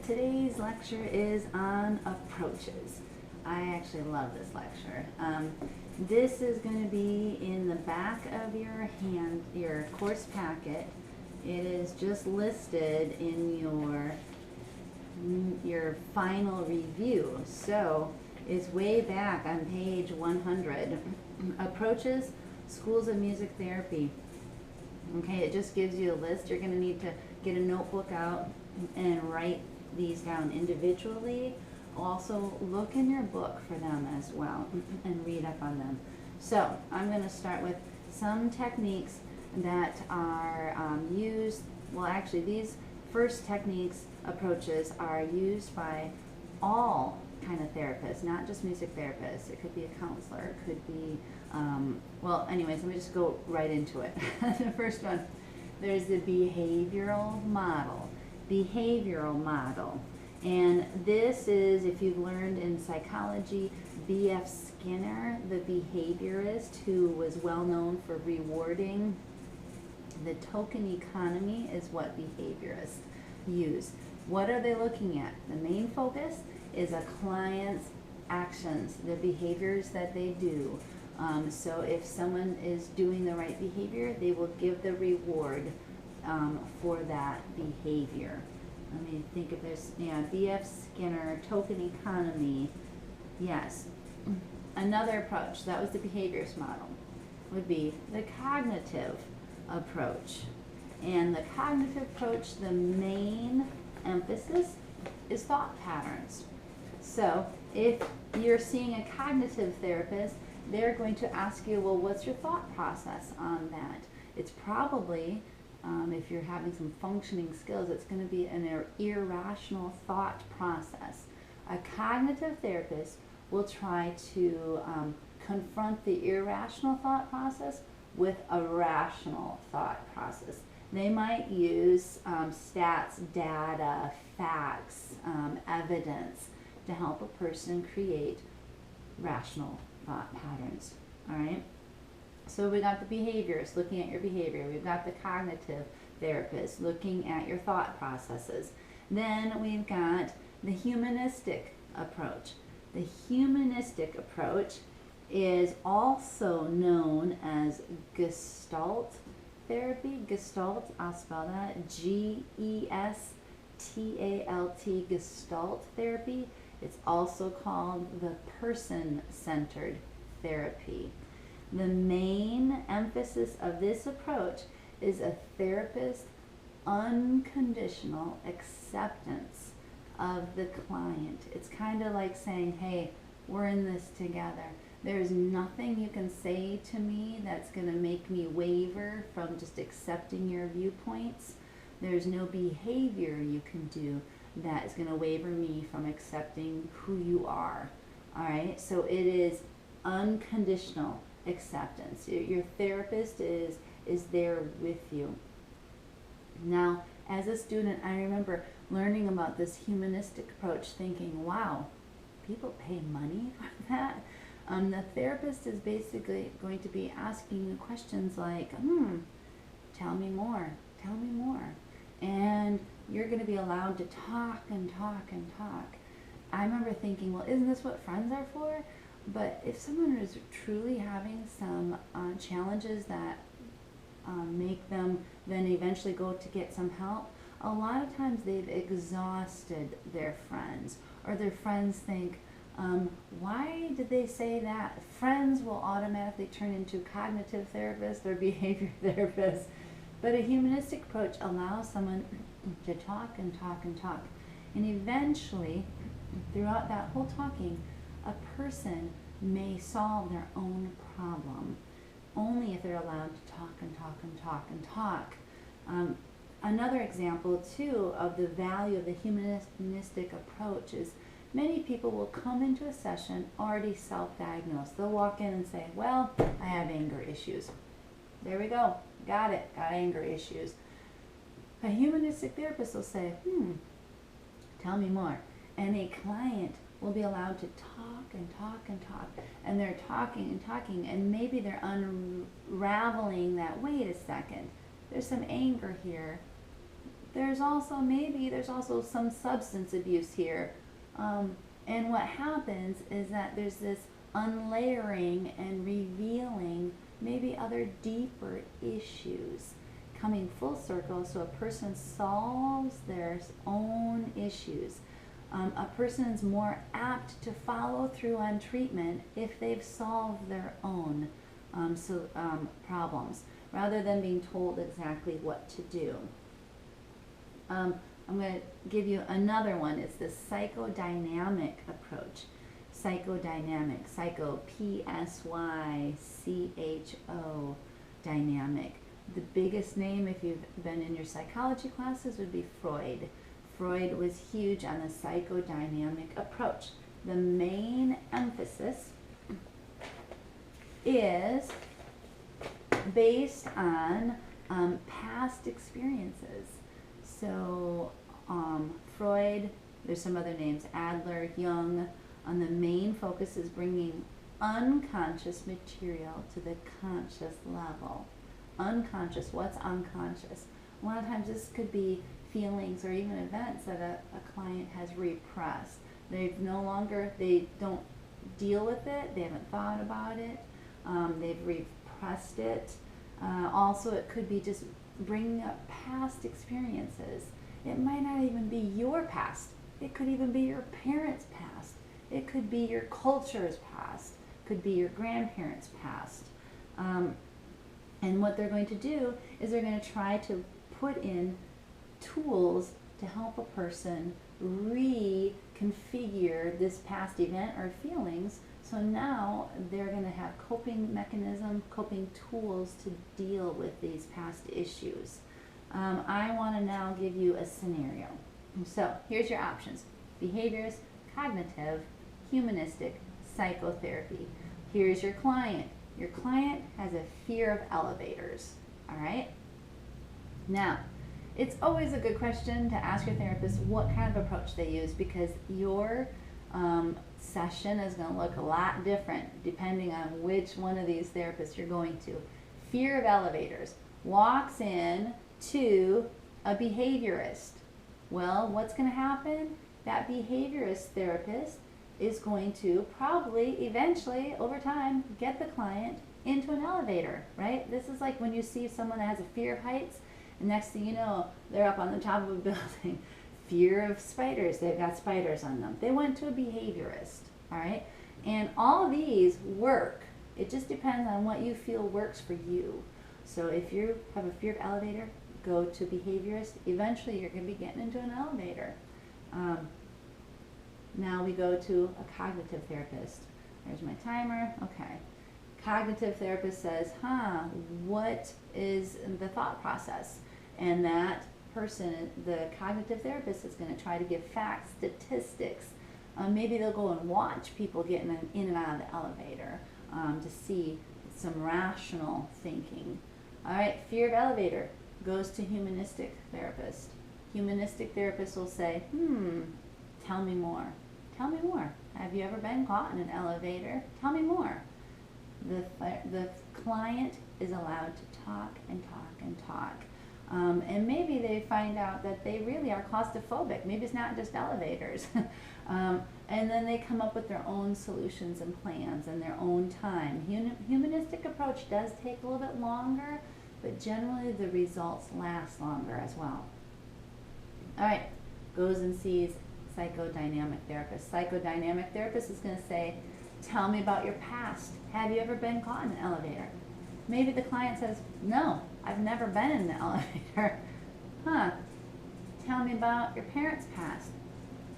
Today's lecture is on approaches. I actually love this lecture. This is going to be in the back of your course packet. It is just listed in your final review. So it's way back on page 100. Approaches, Schools of Music Therapy. Okay, it just gives you a list. You're going to need to get a notebook out and write these down individually. Also look in your book for them as well and read up on them. So I'm going to start with some techniques that are used. Well, actually these first techniques, approaches, are used by all kind of therapists, not just music therapists. It could be a counselor, it could be well, anyways, let me just go right into it. The first one, there's the behavioral model. Behavioral model. And this is, if you've learned in psychology, B.F. Skinner, the behaviorist who was well known for rewarding. The token economy is what behaviorists use. What are they looking at? The main focus is a client's actions, the behaviors that they do. So if someone is doing the right behavior, they will give the reward for that behavior. Let me think if there's, yeah, B.F. Skinner, token economy. Yes. Another approach, that was the behaviorist model, would be the cognitive approach. And the cognitive approach, the main emphasis is thought patterns. So if you're seeing a cognitive therapist, they're going to ask you, well, what's your thought process on that? It's probably, if you're having some functioning skills, it's going to be an irrational thought process. A cognitive therapist will try to confront the irrational thought process with a rational thought process. They might use stats, data, facts, evidence to help a person create rational thought patterns. All right. So we got the behaviors, looking at your behavior. We've got the cognitive therapist looking at your thought processes. Then we've got the humanistic approach. The humanistic approach is also known as Gestalt therapy. Gestalt, I'll spell that, G-E-S-T-A-L-T, Gestalt therapy. It's also called the person-centered therapy. The main emphasis of this approach is a therapist's unconditional acceptance of the client. It's kind of like saying, hey, we're in this together. There's nothing you can say to me that's going to make me waver from just accepting your viewpoints. There's no behavior you can do that is going to waver me from accepting who you are. All right, so it is unconditional acceptance. Your therapist is there with you. Now, as a student, I remember learning about this humanistic approach, thinking, wow, people pay money for that? The therapist is basically going to be asking you questions like, tell me more, tell me more. And you're going to be allowed to talk and talk and talk. I remember thinking, well, isn't this what friends are for? But if someone is truly having some challenges that make them then eventually go to get some help, a lot of times they've exhausted their friends, or their friends think, why did they say that? Friends will automatically turn into cognitive therapists or behavior therapists. But a humanistic approach allows someone to talk and talk and talk. And eventually, throughout that whole talking, a person may solve their own problem, only if they're allowed to talk and talk and talk and talk. Another example, too, of the value of the humanistic approach is many people will come into a session already self-diagnosed. They'll walk in and say, well, I have anger issues. There we go. Got it. Got anger issues. A humanistic therapist will say, tell me more. And a client will be allowed to talk and talk and talk. And they're talking and talking, and maybe they're unraveling that, wait a second, there's some anger here. there's also some substance abuse here. And what happens is that there's this unlayering and revealing maybe other deeper issues coming full circle. So a person solves their own issues. A person is more apt to follow through on treatment if they've solved their own problems, rather than being told exactly what to do. I'm going to give you another one. It's the psychodynamic approach. Psychodynamic, psycho, P-S-Y-C-H-O, dynamic. The biggest name, if you've been in your psychology classes, would be Freud. Freud was huge on the psychodynamic approach. The main emphasis is based on past experiences. So Freud, there's some other names, Adler, Jung, the main focus is bringing unconscious material to the conscious level. Unconscious, what's unconscious? A lot of times this could be feelings or even events that a client has repressed. They don't deal with it, they haven't thought about it, they've repressed it. Also, it could be just bringing up past experiences. It might not even be your past. It could even be your parents' past. It could be your culture's past. It could be your grandparents' past. And what they're going to do is they're going to try to put in tools to help a person reconfigure this past event or feelings. So now they're going to have coping mechanism, coping tools to deal with these past issues. I want to now give you a scenario. So here's your options: behaviorist, cognitive, humanistic, psychotherapy. Here's your client. Your client has a fear of elevators. All right? Now, it's always a good question to ask your therapist what kind of approach they use, because your session is going to look a lot different depending on which one of these therapists you're going to. Fear of elevators. Walks in to a behaviorist. Well, what's going to happen? That behaviorist therapist is going to probably eventually, over time, get the client into an elevator, right? This is like when you see someone that has a fear of heights, and next thing you know, they're up on the top of a building. Fear of spiders, they've got spiders on them. They went to a behaviorist, all right? And all of these work. It just depends on what you feel works for you. So if you have a fear of elevator, go to behaviorist. Eventually, you're going to be getting into an elevator. Now we go to a cognitive therapist. There's my timer. Okay. Cognitive therapist says, what is the thought process? And that person, the cognitive therapist, is going to try to give facts, statistics. Maybe they'll go and watch people getting in and out of the elevator to see some rational thinking. All right, fear of elevator goes to humanistic therapist. Humanistic therapist will say, tell me more. Tell me more. Have you ever been caught in an elevator? Tell me more. The client is allowed to talk and talk and talk. And maybe they find out that they really are claustrophobic. Maybe it's not just elevators. And then they come up with their own solutions and plans in their own time. Humanistic approach does take a little bit longer, but generally the results last longer as well. All right, goes and sees psychodynamic therapist. Psychodynamic therapist is going to say, tell me about your past. Have you ever been caught in an elevator? Maybe the client says, no, I've never been in the elevator. Tell me about your parents' past.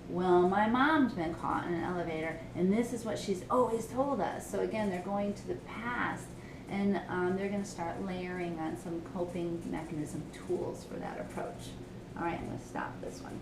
Well, my mom's been caught in an elevator, and this is what she's always told us. So again, they're going to the past, and they're going to start layering on some coping mechanism tools for that approach. All right, I'm going to stop this one.